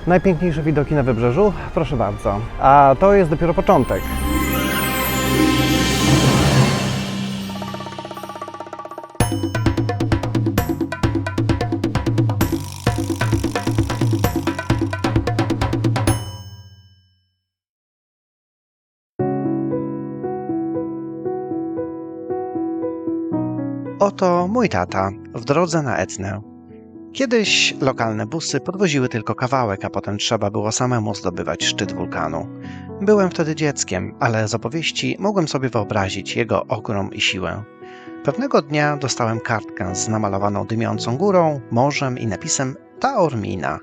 Najpiękniejsze widoki na wybrzeżu? Proszę bardzo. A to jest dopiero początek. Oto mój tata w drodze na Etnę. Kiedyś lokalne busy podwoziły tylko kawałek, a potem trzeba było samemu zdobywać szczyt wulkanu. Byłem wtedy dzieckiem, ale z opowieści mogłem sobie wyobrazić jego ogrom i siłę. Pewnego dnia dostałem kartkę z namalowaną dymiącą górą, morzem i napisem Taormina.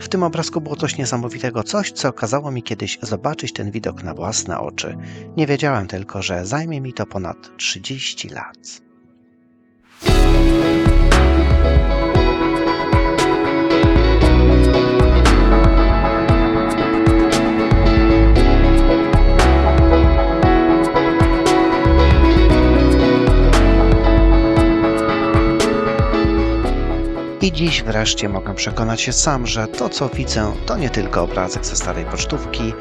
W tym obrazku było coś niesamowitego, coś, co kazało mi kiedyś zobaczyć ten widok na własne oczy. Nie wiedziałem tylko, że zajmie mi to ponad 30 lat. I dziś wreszcie mogę przekonać się sam, że to, co widzę, to nie tylko obrazek ze starej pocztówki,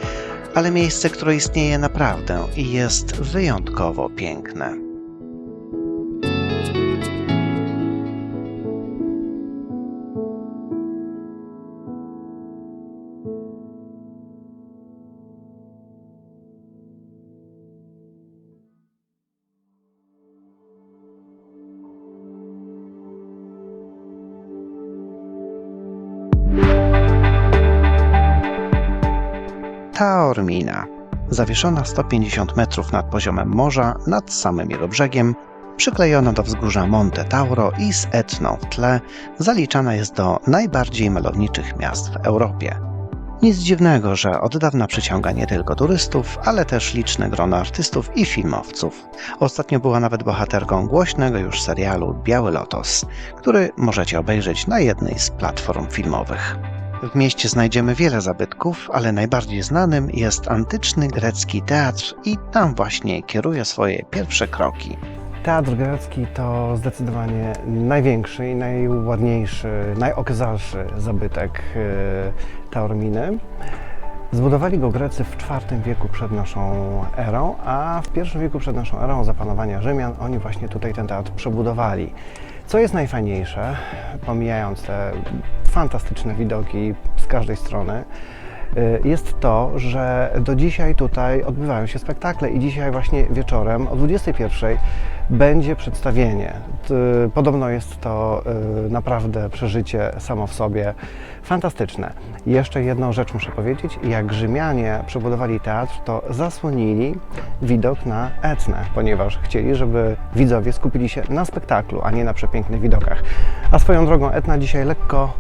ale miejsce, które istnieje naprawdę i jest wyjątkowo piękne. Taormina, zawieszona 150 metrów nad poziomem morza, nad samym jego brzegiem, przyklejona do wzgórza Monte Tauro i z Etną w tle, zaliczana jest do najbardziej malowniczych miast w Europie. Nic dziwnego, że od dawna przyciąga nie tylko turystów, ale też liczne grono artystów i filmowców. Ostatnio była nawet bohaterką głośnego już serialu Biały Lotos, który możecie obejrzeć na jednej z platform filmowych. W mieście znajdziemy wiele zabytków, ale najbardziej znanym jest antyczny grecki teatr i tam właśnie kieruje swoje pierwsze kroki. Teatr grecki to zdecydowanie największy i najładniejszy, najokazalszy zabytek Taorminy. Zbudowali go Grecy w IV wieku przed naszą erą, a w I wieku przed naszą erą za panowania Rzymian oni właśnie tutaj ten teatr przebudowali. Co jest najfajniejsze, pomijając te fantastyczne widoki z każdej strony, jest to, że do dzisiaj tutaj odbywają się spektakle i dzisiaj właśnie wieczorem o 21:00 będzie przedstawienie. Podobno jest to naprawdę przeżycie samo w sobie fantastyczne. Jeszcze jedną rzecz muszę powiedzieć, jak Rzymianie przebudowali teatr, to zasłonili widok na Etnę, ponieważ chcieli, żeby widzowie skupili się na spektaklu, a nie na przepięknych widokach. A swoją drogą Etna dzisiaj lekko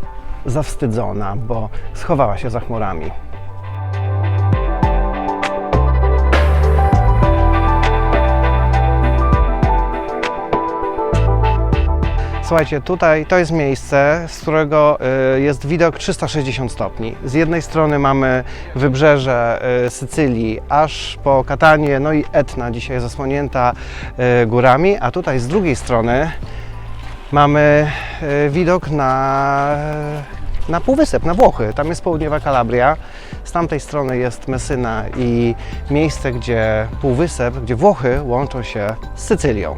zawstydzona, bo schowała się za chmurami. Słuchajcie, tutaj to jest miejsce, z którego jest widok 360 stopni. Z jednej strony mamy wybrzeże Sycylii, aż po Catanię, no i Etna dzisiaj zasłonięta górami, a tutaj z drugiej strony mamy widok na półwysep, na Włochy. Tam jest południowa Kalabria, z tamtej strony jest Messyna i miejsce, gdzie półwysep, gdzie Włochy łączą się z Sycylią.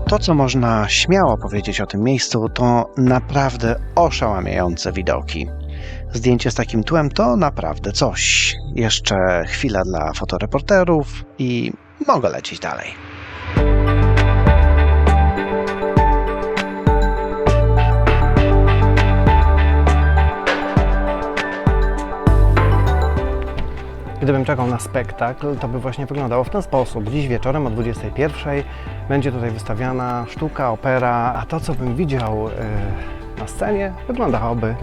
To, co można śmiało powiedzieć o tym miejscu, to naprawdę oszałamiające widoki. Zdjęcie z takim tłem to naprawdę coś. Jeszcze chwila dla fotoreporterów i mogę lecieć dalej. Gdybym czekał na spektakl, to by właśnie wyglądało w ten sposób. Dziś wieczorem o 21:00 będzie tutaj wystawiana sztuka, opera, a to, co bym widział na scenie, wyglądałoby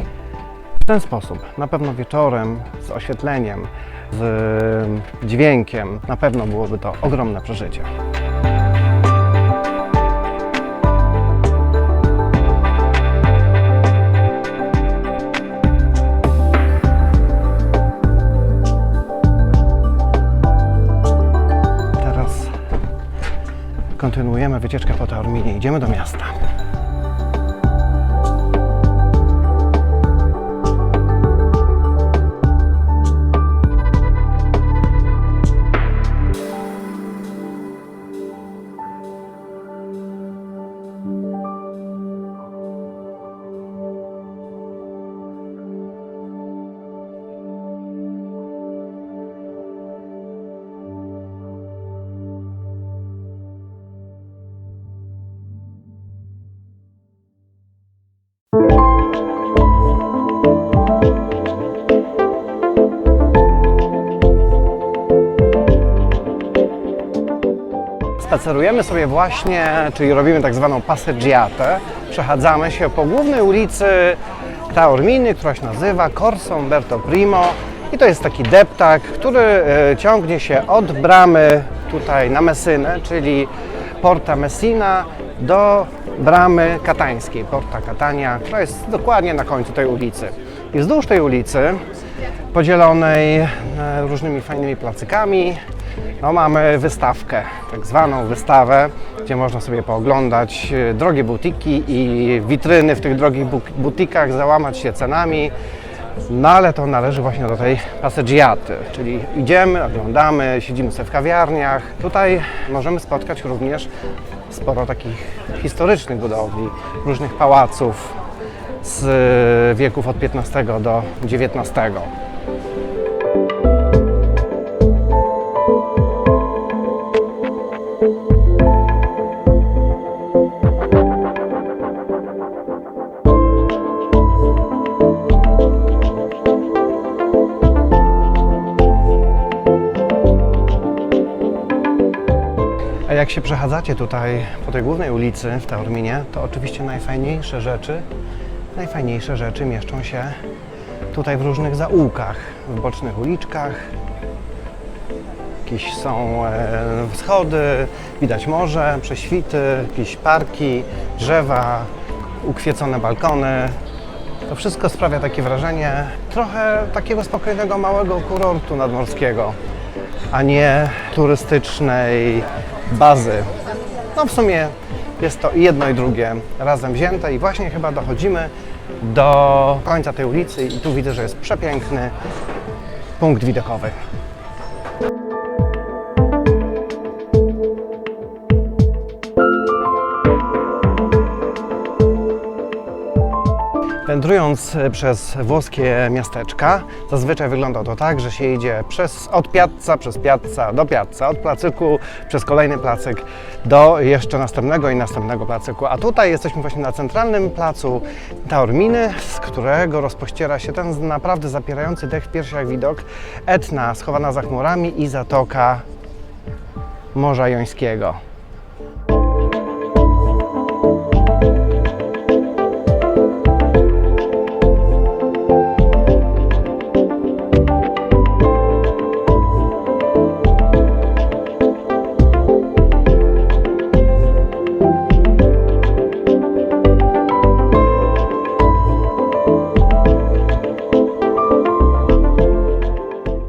w ten sposób, na pewno wieczorem, z oświetleniem, z dźwiękiem, na pewno byłoby to ogromne przeżycie. Teraz kontynuujemy wycieczkę po Taorminie. Idziemy do miasta. Spacerujemy sobie właśnie, czyli robimy tak zwaną passeggiatę. Przechadzamy się po głównej ulicy Taorminy, która się nazywa Corso Umberto Primo. I to jest taki deptak, który ciągnie się od bramy tutaj na Messynę, czyli Porta Messina, do bramy katańskiej, Porta Catania, która jest dokładnie na końcu tej ulicy. I wzdłuż tej ulicy, podzielonej różnymi fajnymi placykami, no, mamy wystawkę, tak zwaną wystawę, gdzie można sobie pooglądać drogie butiki i witryny w tych drogich butikach, załamać się cenami. No ale to należy właśnie do tej passeggiaty, czyli idziemy, oglądamy, siedzimy sobie w kawiarniach. Tutaj możemy spotkać również sporo takich historycznych budowli, różnych pałaców z wieków od XV do XIX. A jak się przechadzacie tutaj po tej głównej ulicy w Taorminie, to oczywiście najfajniejsze rzeczy mieszczą się tutaj w różnych zaułkach, w bocznych uliczkach. Jakieś są schody, widać morze, prześwity, jakieś parki, drzewa, ukwiecone balkony. To wszystko sprawia takie wrażenie trochę takiego spokojnego, małego kurortu nadmorskiego, a nie turystycznej bazy. No w sumie jest to i jedno i drugie razem wzięte i właśnie chyba dochodzimy do końca tej ulicy i tu widzę, że jest przepiękny punkt widokowy. Wędrując przez włoskie miasteczka, zazwyczaj wygląda to tak, że się idzie od piazza do piazza, od placyku przez kolejny placyk do jeszcze następnego i następnego placyku. A tutaj jesteśmy właśnie na centralnym placu Taorminy, z którego rozpościera się ten naprawdę zapierający dech w piersiach widok Etna schowana za chmurami i zatoka Morza Jońskiego.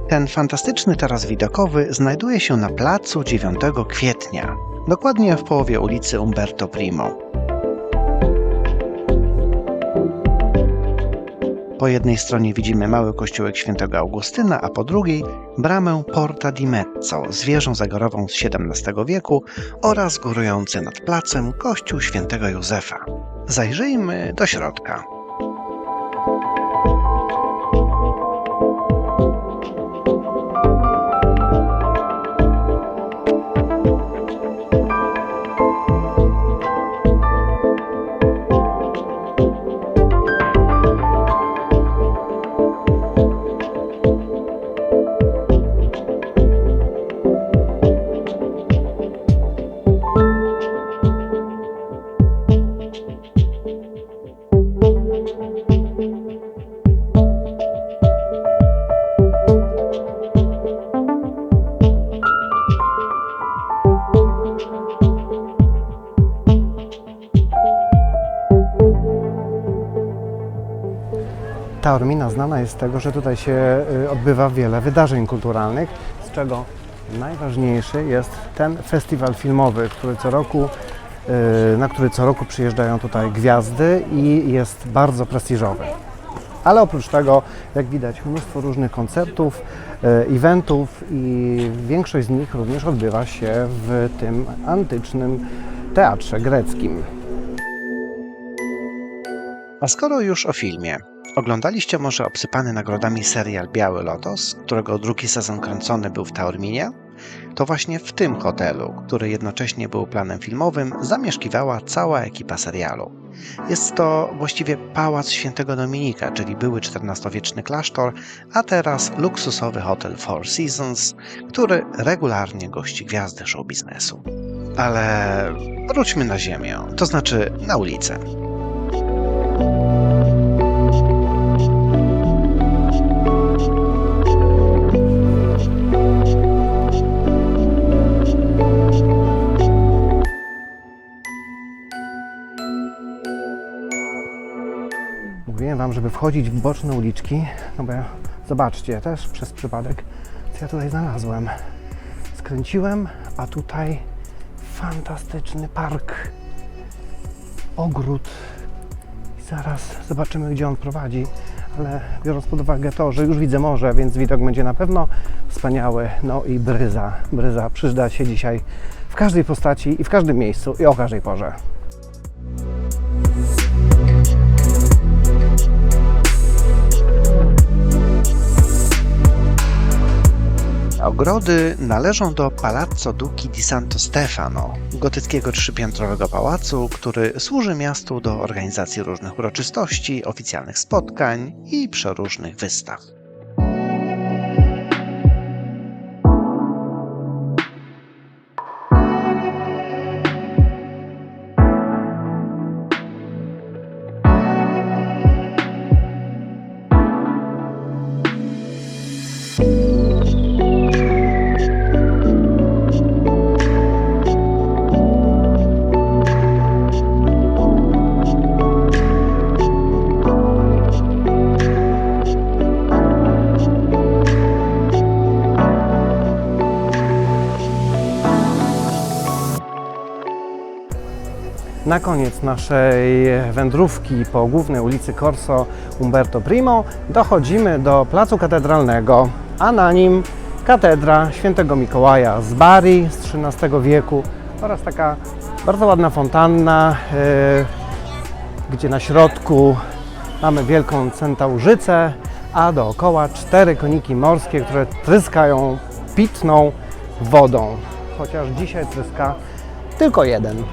Ten fantastyczny taras widokowy znajduje się na placu 9 kwietnia, dokładnie w połowie ulicy Umberto Primo. Po jednej stronie widzimy mały kościółek świętego Augustyna, a po drugiej bramę Porta di Mezzo z wieżą zegarową z XVII wieku oraz górujący nad placem kościół świętego Józefa. Zajrzyjmy do środka. Taormina znana jest z tego, że tutaj się odbywa wiele wydarzeń kulturalnych, z czego najważniejszy jest ten festiwal filmowy, na który co roku przyjeżdżają tutaj gwiazdy i jest bardzo prestiżowy. Ale oprócz tego, jak widać, mnóstwo różnych koncertów, eventów i większość z nich również odbywa się w tym antycznym teatrze greckim. A skoro już o filmie, oglądaliście może obsypany nagrodami serial Biały Lotos, którego drugi sezon kręcony był w Taorminie? To właśnie w tym hotelu, który jednocześnie był planem filmowym, zamieszkiwała cała ekipa serialu. Jest to właściwie pałac Świętego Dominika, czyli były XIV-wieczny klasztor, a teraz luksusowy hotel Four Seasons, który regularnie gości gwiazdy show biznesu. Ale wróćmy na ziemię, to znaczy na ulicę. Mówiłem Wam, żeby wchodzić w boczne uliczki, no bo zobaczcie, też przez przypadek, co ja tutaj znalazłem. Skręciłem, a tutaj fantastyczny park, ogród i zaraz zobaczymy, gdzie on prowadzi, ale biorąc pod uwagę to, że już widzę morze, więc widok będzie na pewno wspaniały, no i bryza. Bryza przyda się dzisiaj w każdej postaci i w każdym miejscu i o każdej porze. Ogrody należą do Palazzo Duchi di Santo Stefano, gotyckiego trzypiętrowego pałacu, który służy miastu do organizacji różnych uroczystości, oficjalnych spotkań i przeróżnych wystaw. Na koniec naszej wędrówki po głównej ulicy Corso Umberto I dochodzimy do Placu Katedralnego, a na nim katedra Świętego Mikołaja z Bari z XIII wieku oraz taka bardzo ładna fontanna, gdzie na środku mamy wielką centaurzycę, a dookoła 4 koniki morskie, które tryskają pitną wodą, chociaż dzisiaj tryska tylko jeden.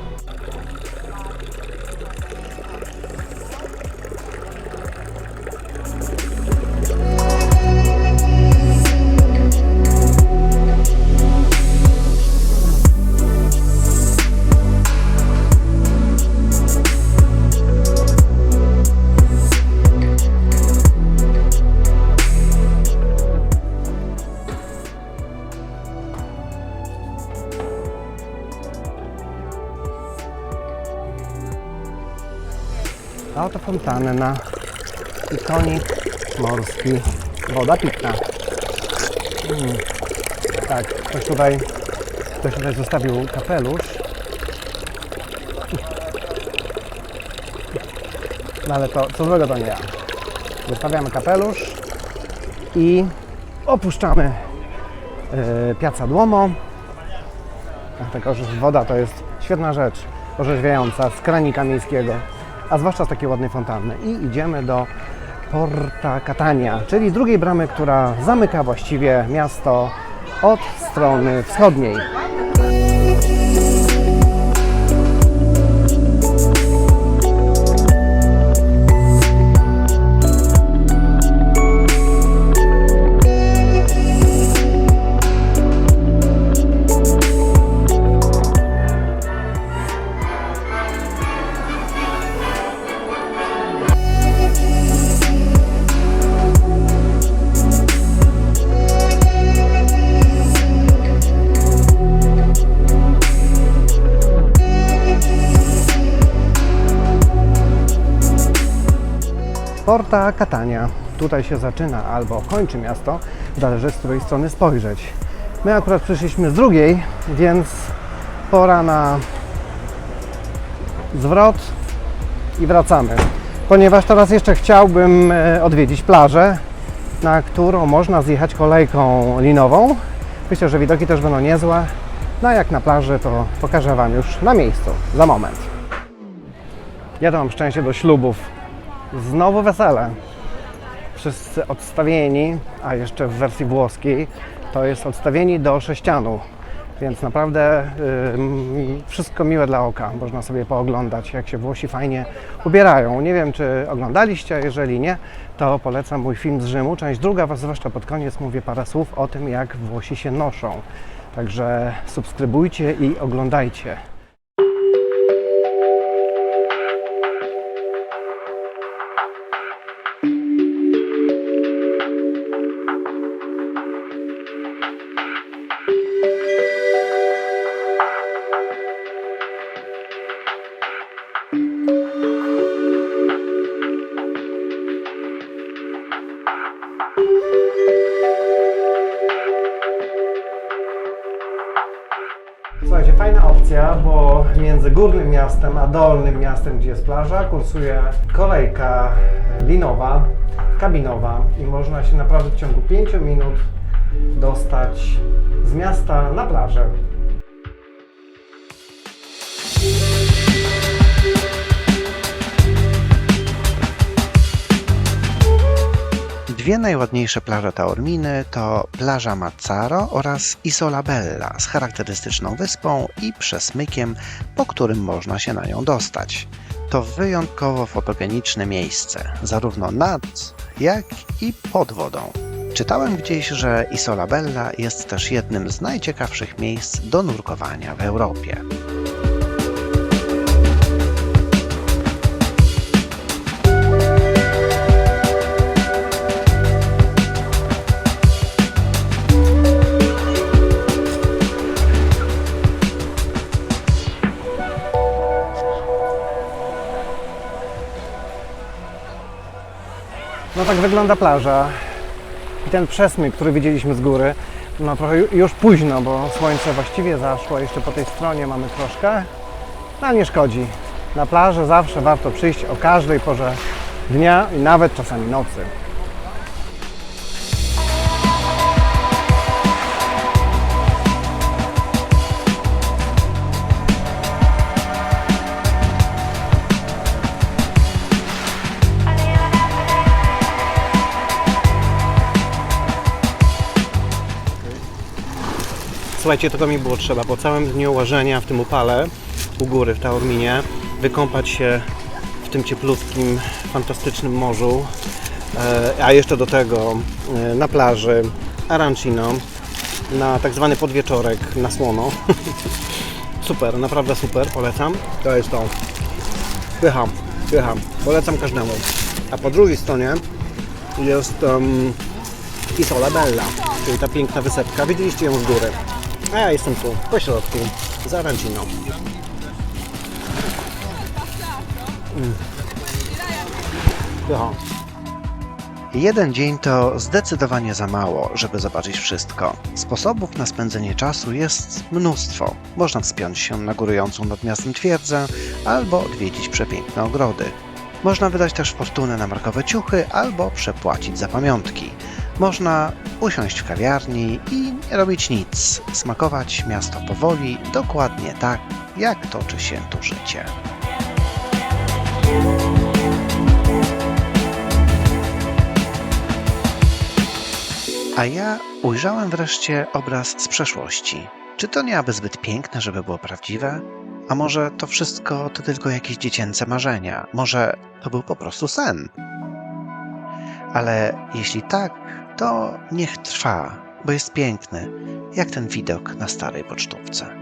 A oto fontanna i konik morski, woda pitna. Tak, ktoś tutaj zostawił kapelusz. No ale to, co złego, to nie ja. Zostawiamy kapelusz i opuszczamy Piazza Duomo. Dlatego, że woda to jest świetna rzecz, orzeźwiająca z kranika miejskiego, a zwłaszcza z takiej ładnej fontanny. I idziemy do Porta Catania, czyli drugiej bramy, która zamyka właściwie miasto od strony wschodniej. Porta Catania. Tutaj się zaczyna albo kończy miasto, zależy z której strony spojrzeć. My akurat przyszliśmy z drugiej, więc pora na zwrot i wracamy. Ponieważ teraz jeszcze chciałbym odwiedzić plażę, na którą można zjechać kolejką linową. Myślę, że widoki też będą niezłe. No a jak na plaży, to pokażę Wam już na miejscu, za moment. Ja to mam szczęście do ślubów. Znowu wesele. Wszyscy odstawieni, a jeszcze w wersji włoskiej, to jest odstawieni do sześcianu. Więc naprawdę wszystko miłe dla oka. Można sobie pooglądać, jak się Włosi fajnie ubierają. Nie wiem, czy oglądaliście, a jeżeli nie, to polecam mój film z Rzymu. Część druga, zwłaszcza pod koniec, mówię parę słów o tym, jak Włosi się noszą. Także subskrybujcie i oglądajcie. Słuchajcie, fajna opcja, bo między górnym miastem a dolnym miastem, gdzie jest plaża, kursuje kolejka linowa, kabinowa i można się naprawdę w ciągu 5 minut dostać z miasta na plażę. Dwie najładniejsze plaże Taorminy to plaża Mazzaro oraz Isola Bella z charakterystyczną wyspą i przesmykiem, po którym można się na nią dostać. To wyjątkowo fotogeniczne miejsce, zarówno nad, jak i pod wodą. Czytałem gdzieś, że Isola Bella jest też jednym z najciekawszych miejsc do nurkowania w Europie. No tak wygląda plaża i ten przesmyk, który widzieliśmy z góry, no trochę już późno, bo słońce właściwie zaszło, jeszcze po tej stronie mamy troszkę, no ale nie szkodzi. Na plażę zawsze warto przyjść o każdej porze dnia i nawet czasami nocy. Słuchajcie, tego mi było trzeba. Po całym dniu łażenia w tym upale u góry w Taorminie wykąpać się w tym cieplutkim, fantastycznym morzu, a jeszcze do tego na plaży Arancino, na tak zwany podwieczorek na słono. Super, naprawdę super, polecam. To jest to. Pycham, polecam każdemu. A po drugiej stronie jest Isola Bella, czyli ta piękna wysepka. Widzieliście ją z góry. A ja jestem tu, po środku, za Arancino. Jeden dzień to zdecydowanie za mało, żeby zobaczyć wszystko. Sposobów na spędzenie czasu jest mnóstwo. Można wspiąć się na górującą nad miastem twierdzę albo odwiedzić przepiękne ogrody. Można wydać też fortunę na markowe ciuchy albo przepłacić za pamiątki. Można usiąść w kawiarni i nie robić nic, smakować miasto powoli, dokładnie tak, jak toczy się tu życie. A ja ujrzałem wreszcie obraz z przeszłości. Czy to nie aby zbyt piękne, żeby było prawdziwe? A może to wszystko to tylko jakieś dziecięce marzenia? Może to był po prostu sen? Ale jeśli tak, to niech trwa, bo jest piękny, jak ten widok na starej pocztówce.